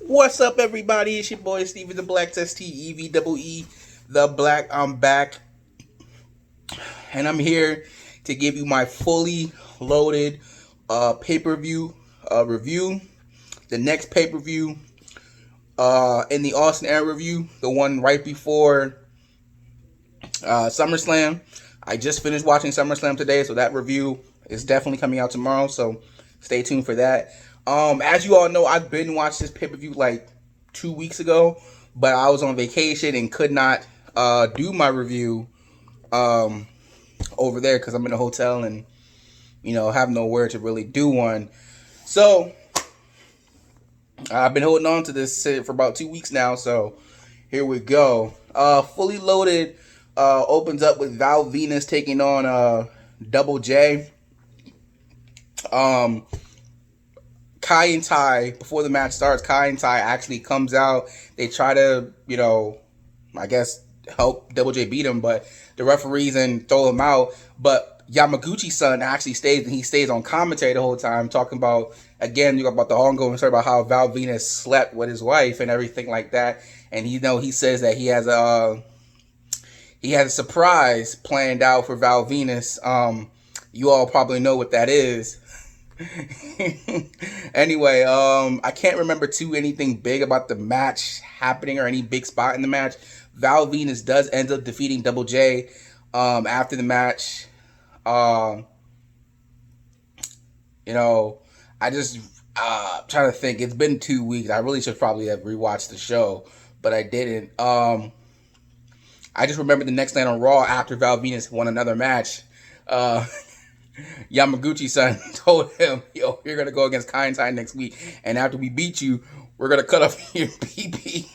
What's up, everybody? It's your boy Steven the Black Test EVEE the Black. I'm back, and I'm here to give you my fully loaded pay per view review. The next pay per view in the Austin Air review, the one right before SummerSlam. I just finished watching SummerSlam today, so that review is definitely coming out tomorrow. So stay tuned for that. As you all know, I've been watching this pay per view like 2 weeks ago, but I was on vacation and could not do my review um, over there because I'm in a hotel and have nowhere to really do one. So I've been holding on to this for about 2 weeks now. So here we go. Fully loaded opens up with Val Venus taking on Double J. Kai and Ty, before the match starts, Kai and Ty actually comes out. They try to, I guess, help Double J beat him, but the referees and throw him out. But Yamaguchi-san actually stays, and he stays on commentary the whole time, talking about, again, about the ongoing story about how Val Venus slept with his wife and everything like that. And he says that he has a surprise planned out for Val Venus. You all probably know what that is. Anyway, I can't remember anything big about the match happening or any big spot in the match. Val Venus does end up defeating Double J after the match. I just trying to think. It's been 2 weeks. I really should probably have rewatched the show, but I didn't. I just remember the next night on Raw after Val Venus won another match. Yamaguchi-san told him, "Yo, you're gonna go against Kai and Tai next week, and after we beat you, we're gonna cut off your PP."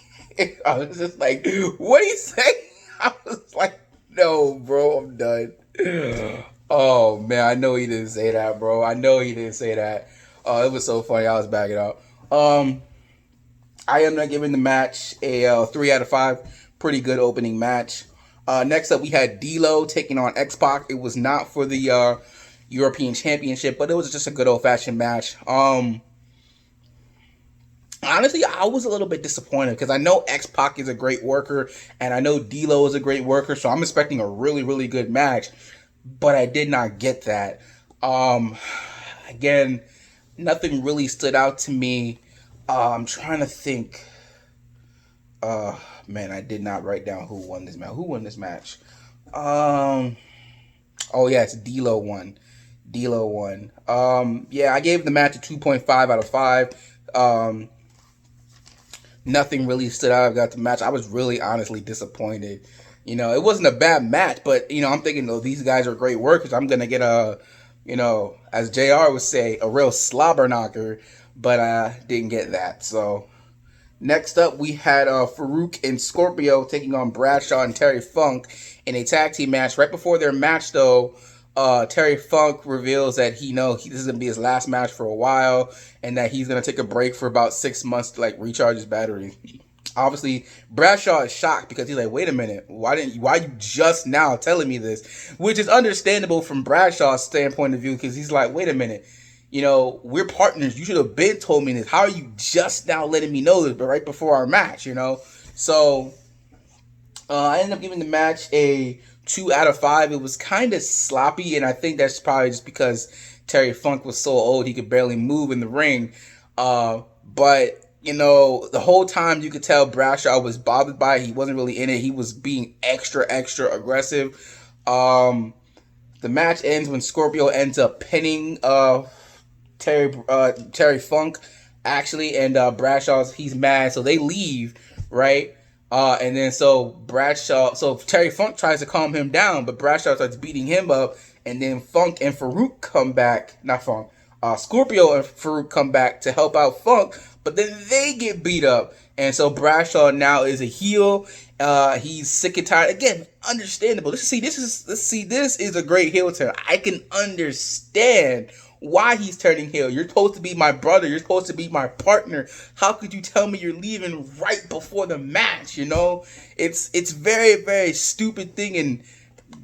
I was just like, "What do you say?" I was like, "No, bro, I'm done." Oh man, I know he didn't say that, bro. I know he didn't say that. Oh, it was so funny. I was backing up. I am not giving the match a 3 out of 5. Pretty good opening match. Next up, we had D'Lo taking on X-Pac. It was not for the European Championship, but it was just a good old-fashioned match. Honestly, I was a little bit disappointed because I know X-Pac is a great worker, and I know D'Lo is a great worker, so I'm expecting a really, really good match, but I did not get that. Again, nothing really stood out to me. I'm trying to think. Man, I did not write down who won this match. Who won this match? Oh yeah, it's D'Lo won. D'Lo won. Yeah, I gave the match a 2.5 out of 5. Nothing really stood out about the match. I was really honestly disappointed. It wasn't a bad match, but I'm thinking, oh, these guys are great workers. I'm gonna get as JR would say, a real slobber knocker, but I didn't get that. So next up, we had Farouk and Scorpio taking on Bradshaw and Terry Funk in a tag team match. Right before their match, though, Terry Funk reveals that this is going to be his last match for a while, and that he's going to take a break for about 6 months to recharge his battery. Obviously, Bradshaw is shocked because he's like, "Wait a minute, why are you just now telling me this?" Which is understandable from Bradshaw's standpoint of view, because he's like, "Wait a minute, we're partners. You should have been told me this. How are you just now letting me know this, but right before our match, So I ended up giving the match a 2 out of 5. It was kind of sloppy, and I think that's probably just because Terry Funk was so old he could barely move in the ring. But the whole time you could tell Bradshaw was bothered by it. He wasn't really in it. He was being extra, extra aggressive. The match ends when Scorpio ends up pinning Terry Funk, actually, and he's mad, so they leave, right? And then so Terry Funk tries to calm him down, but Bradshaw starts beating him up, and then Funk and Farouk come back, not Funk, Scorpio and Farouk come back to help out Funk, but then they get beat up, and so Bradshaw now is a heel. He's sick and tired. Again, understandable. This is a great heel turn. I can understand why he's turning heel. You're supposed to be my brother. You're supposed to be my partner. How could you tell me you're leaving right before the match? It's very, very stupid thing, and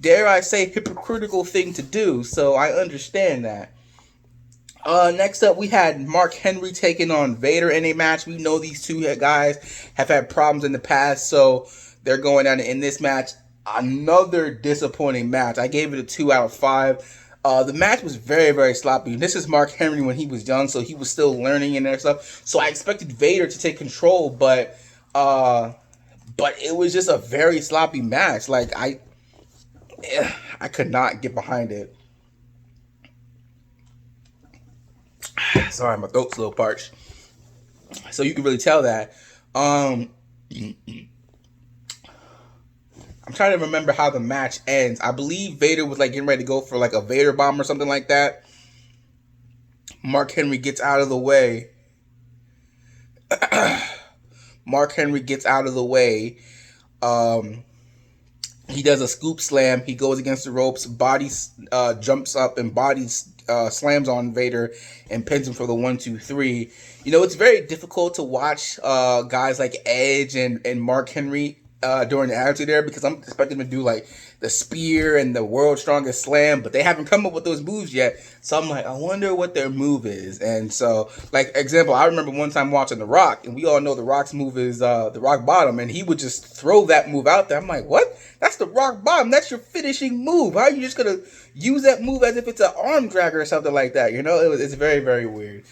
dare I say hypocritical thing to do. So I understand that. Next up, we had Mark Henry taking on Vader in a match. We know these two guys have had problems in the past, so they're going down in this match. Another disappointing match. I gave it a 2 out of 5. The match was very, very sloppy. This is Mark Henry when he was young, so he was still learning and stuff. So I expected Vader to take control, but it was just a very sloppy match. Like I could not get behind it. Sorry, my throat's a little parched. So you can really tell that. I'm trying to remember how the match ends. I believe Vader was like getting ready to go for like a Vader bomb or something like that. Mark Henry gets out of the way. Mark Henry gets out of the way. He does a scoop slam. He goes against the ropes. Body jumps up and body slams on Vader and pins him for the 1, 2, 3. You know, it's very difficult to watch guys like Edge and Mark Henry during the Attitude Era, because I'm expecting them to do like the spear and the world's strongest slam, but they haven't come up with those moves yet. So I'm like, I wonder what their move is. And so, like, example, I remember one time watching The Rock, and we all know The Rock's move is the Rock Bottom, and he would just throw that move out there. I'm like, what? That's the Rock Bottom. That's your finishing move. How are you just gonna use that move as if it's an arm dragger or something like that? You know, it's very, very weird.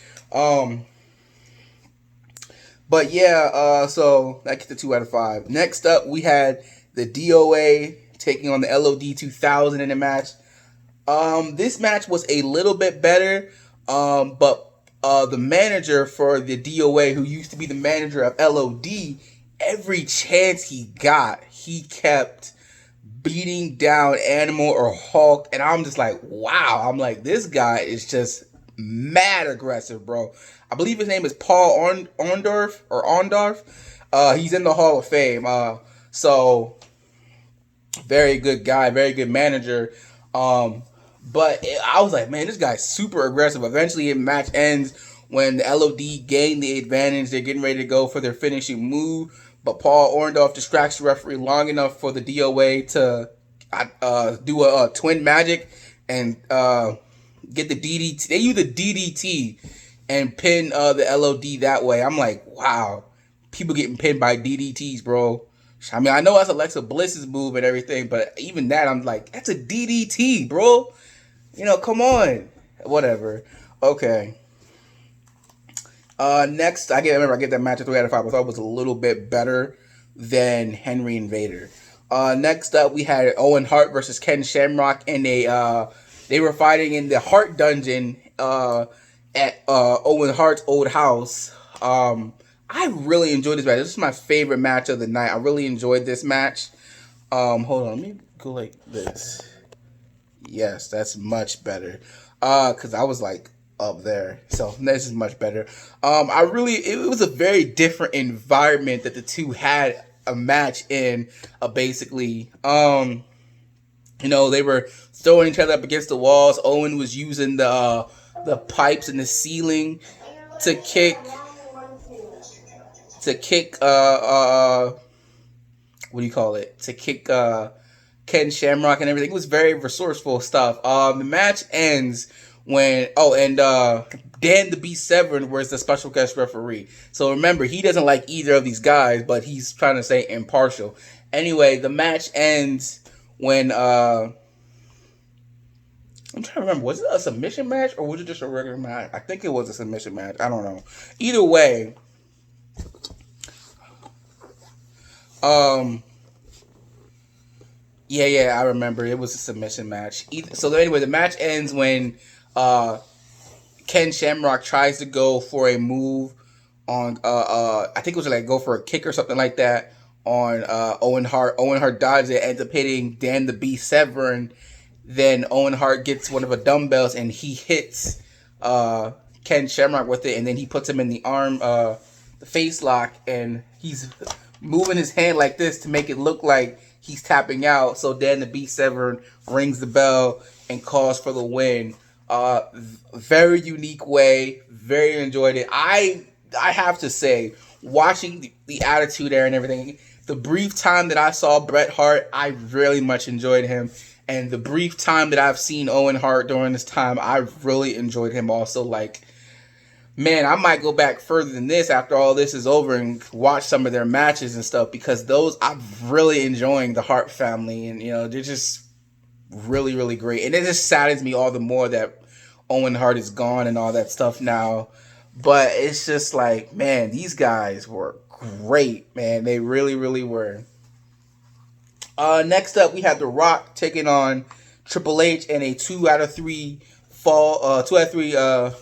But yeah, so that gets a 2 out of 5. Next up, we had the DOA taking on the LOD 2000 in a match. This match was a little bit better, but the manager for the DOA, who used to be the manager of LOD, every chance he got, he kept beating down Animal or Hulk, and I'm just like, wow. I'm like, this guy is just mad aggressive, bro. I believe his name is Paul Orndorff. He's in the Hall of Fame. So very good guy, very good manager. But I was like, man, this guy's super aggressive. Eventually, the match ends when the LOD gain the advantage. They're getting ready to go for their finishing move, but Paul Orndorff distracts the referee long enough for the DOA to do a twin magic and get the DDT. They use the DDT and pin the LOD that way. I'm like, wow, people getting pinned by DDTs, bro. I mean, I know that's Alexa Bliss's move and everything, but even that, I'm like, that's a DDT, bro. You know, come on. Whatever. Okay. Next, I get that match a 3 out of 5. I thought it was a little bit better than Henry and Vader. Next up, we had Owen Hart versus Ken Shamrock, and they were fighting in the Hart Dungeon at Owen Hart's old house. I really enjoyed this match. This is my favorite match of the night. I really enjoyed this match. Hold on, let me go like this. Yes, that's much better. Cause I was like up there, so this is much better. It was a very different environment that the two had a match in. Basically, you know, they were throwing each other up against the walls. Owen was using the pipes in the ceiling to kick what do you call it? To kick Ken Shamrock and everything. It was very resourceful stuff. The match ends when Dan the Beast Severn was the special guest referee. So remember, he doesn't like either of these guys, but he's trying to say impartial. Anyway, the match ends when I'm trying to remember, was it a submission match or was it just a regular match? I think it was a submission match. I don't know. Either way, yeah, I remember. It was a submission match. So anyway, the match ends when Ken Shamrock tries to go for a move on I think it was like go for a kick or something like that on Owen Hart. Owen Hart dodges it, ends up hitting Dan the Beast Severn. Then Owen Hart gets one of the dumbbells and he hits Ken Shamrock with it, and then he puts him in the arm, the face lock, and he's moving his hand like this to make it look like he's tapping out. So Dan the Beast Severn rings the bell and calls for the win. Very unique way. Very enjoyed it. I have to say, watching the Attitude Era and everything, the brief time that I saw Bret Hart, I really much enjoyed him. And the brief time that I've seen Owen Hart during this time, I've really enjoyed him also. Like, man, I might go back further than this after all this is over and watch some of their matches and stuff, because those, I'm really enjoying the Hart family, and they're just really, really great. And it just saddens me all the more that Owen Hart is gone and all that stuff now. But it's just like, man, these guys were great, man. They really, really were. Next up, we had The Rock taking on Triple H in a 2 out of 3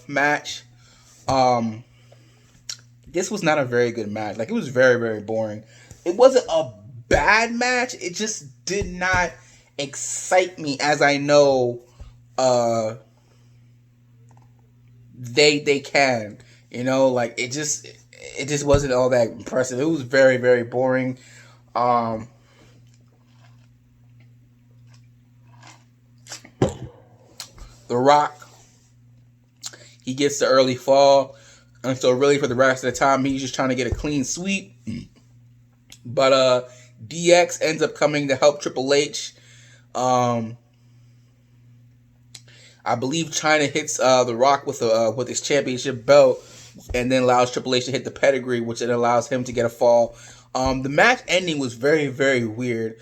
match. This was not a very good match. Like, it was very, very boring. It wasn't a bad match. It just did not excite me, as I know they can. Like, it just wasn't all that impressive. It was very, very boring. The Rock, he gets the early fall, and so really for the rest of the time, he's just trying to get a clean sweep. But DX ends up coming to help Triple H. I believe Chyna hits The Rock with his championship belt, and then allows Triple H to hit the pedigree, which then allows him to get a fall. The match ending was very, very weird.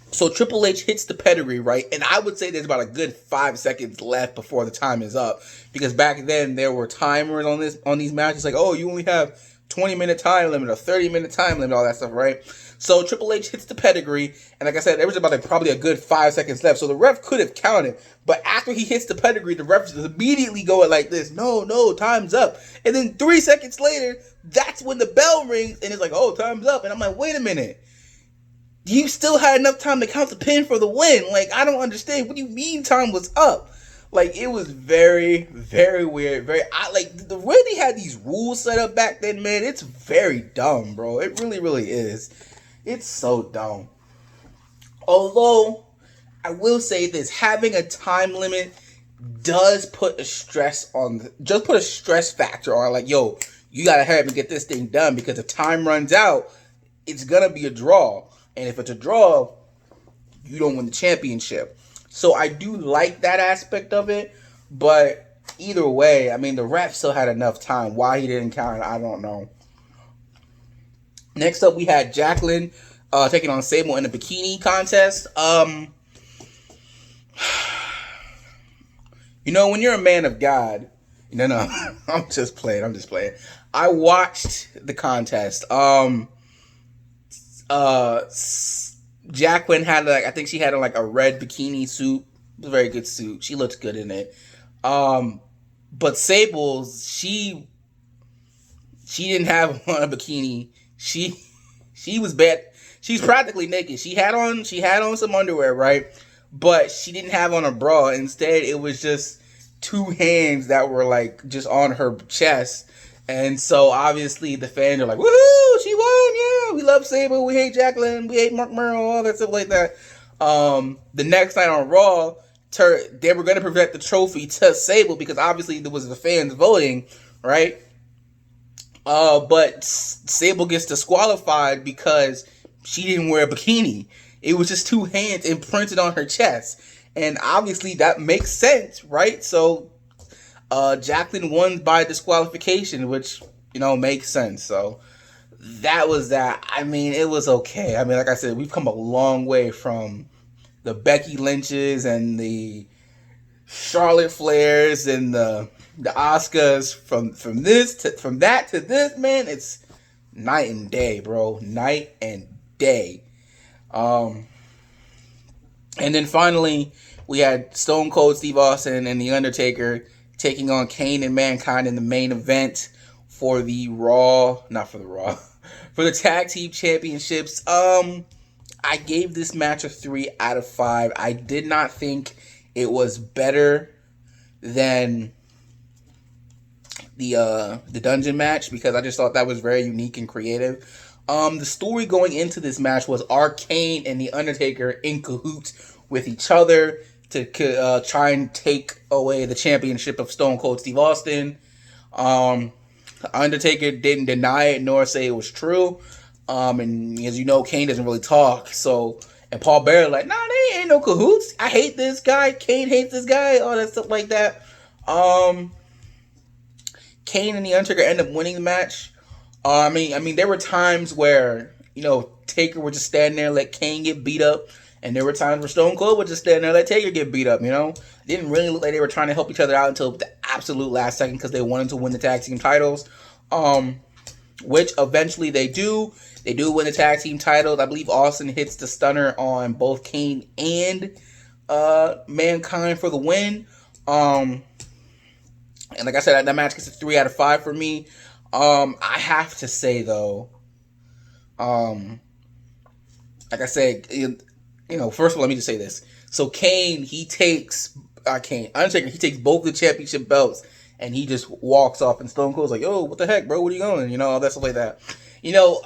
So Triple H hits the pedigree, right? And I would say there's about a good 5 seconds left before the time is up, because back then there were timers on these matches, like, oh, you only have 20-minute time limit or 30-minute time limit, all that stuff, right? So Triple H hits the pedigree, and like I said, there was about probably a good 5 seconds left, so the ref could have counted. But after he hits the pedigree, the ref is immediately going like this, no, time's up. And then 3 seconds later, that's when the bell rings, and it's like, oh, time's up. And I'm like, wait a minute. You still had enough time to count the pin for the win. Like, I don't understand. What do you mean time was up? Like, it was very, very weird. The way they had these rules set up back then, man, it's very dumb, bro. It really, really is. It's so dumb. Although, I will say this, having a time limit does put a stress factor on, like, yo, you gotta hurry up and get this thing done, because if time runs out, it's gonna be a draw. And if it's a draw, you don't win the championship. So I do like that aspect of it. But either way, I mean, the ref still had enough time. Why he didn't count, I don't know. Next up, we had Jacqueline taking on Sable in a bikini contest. When you're a man of God, no, I'm just playing. I watched the contest. Jacqueline had I think she had a red bikini suit. It was a very good suit. She looked good in it. But Sable, she didn't have on a bikini. She was bad. She's practically naked. She had on some underwear, right? But she didn't have on a bra. Instead, it was just 2 hands that were just on her chest. And so, obviously, the fans are like, woohoo, she won, yeah, we love Sable, we hate Jacqueline, we hate Mark Merrill, all that stuff like that. The next night on Raw, they were going to present the trophy to Sable, because obviously there was the fans voting, right? But Sable gets disqualified because she didn't wear a bikini. It was just 2 hands imprinted on her chest. And obviously that makes sense, right? So Jacqueline won by disqualification, which, makes sense. So that was that. I mean, it was okay. I mean, like I said, we've come a long way from the Becky Lynches and the Charlotte Flairs and the Asukas. From that to this, man, it's night and day, bro. Night and day. And then finally, we had Stone Cold Steve Austin and The Undertaker taking on Kane and Mankind in the main event for the for the Tag Team Championships. I gave this match a 3 out of 5. I did not think it was better than the dungeon match, because I just thought that was very unique and creative. The story going into this match was Kane and The Undertaker in cahoots with each other to try and take away the championship of Stone Cold Steve Austin. Undertaker didn't deny it nor say it was true. And as you know, Kane doesn't really talk. So And Paul Bearer like, nah, they ain't no cahoots. I hate this guy. Kane hates this guy. All that stuff like that. Kane and the Undertaker end up winning the match. I mean, there were times where Taker would just stand there and let Kane get beat up, and there were times where Stone Cold would just stand there and let Taker get beat up. It didn't really look like they were trying to help each other out until the absolute last second because they wanted to win the tag team titles. Which eventually they do. They do win the tag team titles. I believe Austin hits the stunner on both Kane and Mankind for the win. And like I said, that match gets a 3 out of 5 for me. I have to say though, like I said, first of all, let me just say this. So Kane, Undertaker, he takes both the championship belts and he just walks off, and Stone Cold's like, yo, what the heck, bro? What are you going? All that stuff like that.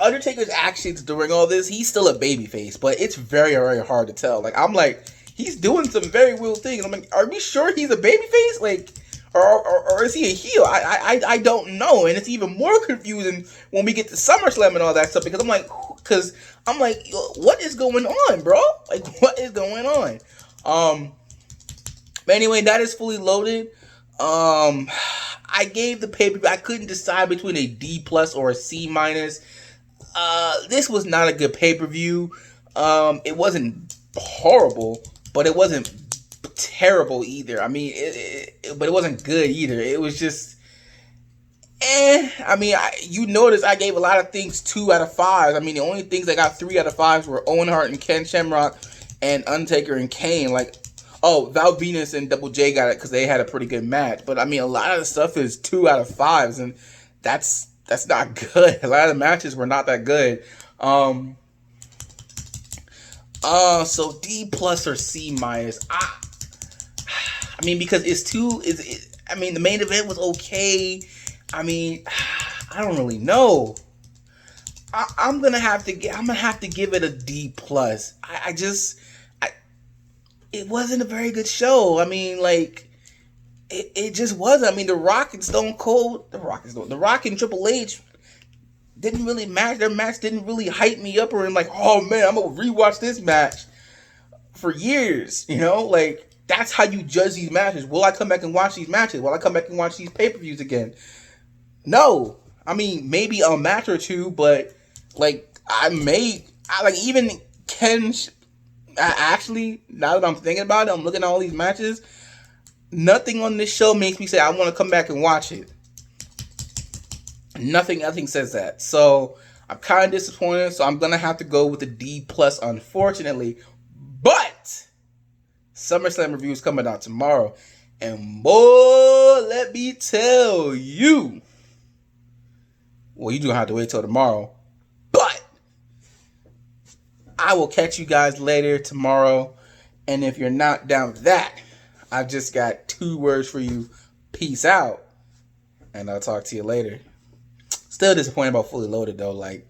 Undertaker's actions during all this, he's still a babyface, but it's very, very hard to tell. Like, I'm like, he's doing some very weird things. I'm like, are we sure he's a babyface? Like, or is he a heel? I don't know, and it's even more confusing when we get to SummerSlam and all that stuff because I'm like, what is going on, bro? Like, what is going on? But anyway, that is Fully Loaded. I gave the pay-per-view, I couldn't decide between a D+ or a C-. This was not a good pay-per-view. It wasn't horrible, but it wasn't terrible either. I mean, but it wasn't good either. It was just, I mean, you notice I gave a lot of things 2 out of 5. I mean, the only things I got 3 out of 5 were Owen Hart and Ken Shamrock and Undertaker and Kane. Like, Val Venus and Double J got it because they had a pretty good match. But I mean, a lot of the stuff is 2 out of 5s, and that's not good. A lot of the matches were not that good. So D+ or C-. I mean, because it's too. I mean, the main event was okay. I mean, I don't really know. I'm gonna have to give it a D+. It wasn't a very good show. I mean, like, it just wasn't. I mean, The Rock and Stone Cold, The Rock and Triple H didn't really match. Their match didn't really hype me up, or I'm like, oh man, I'm gonna rewatch this match for years. Like, that's how you judge these matches. Will I come back and watch these matches? Will I come back and watch these pay-per-views again? No. I mean, maybe a match or two, but like, even Ken. Actually, now that I'm thinking about it, I'm looking at all these matches. Nothing on this show makes me say I want to come back and watch it. Nothing says that. So I'm kind of disappointed. So I'm gonna have to go with a D+, unfortunately. But SummerSlam review is coming out tomorrow, and boy, let me tell you. Well, you do have to wait till tomorrow, but I will catch you guys later tomorrow. And if you're not down with that, I've just got 2 words for you. Peace out. And I'll talk to you later. Still disappointed about Fully Loaded though. Like,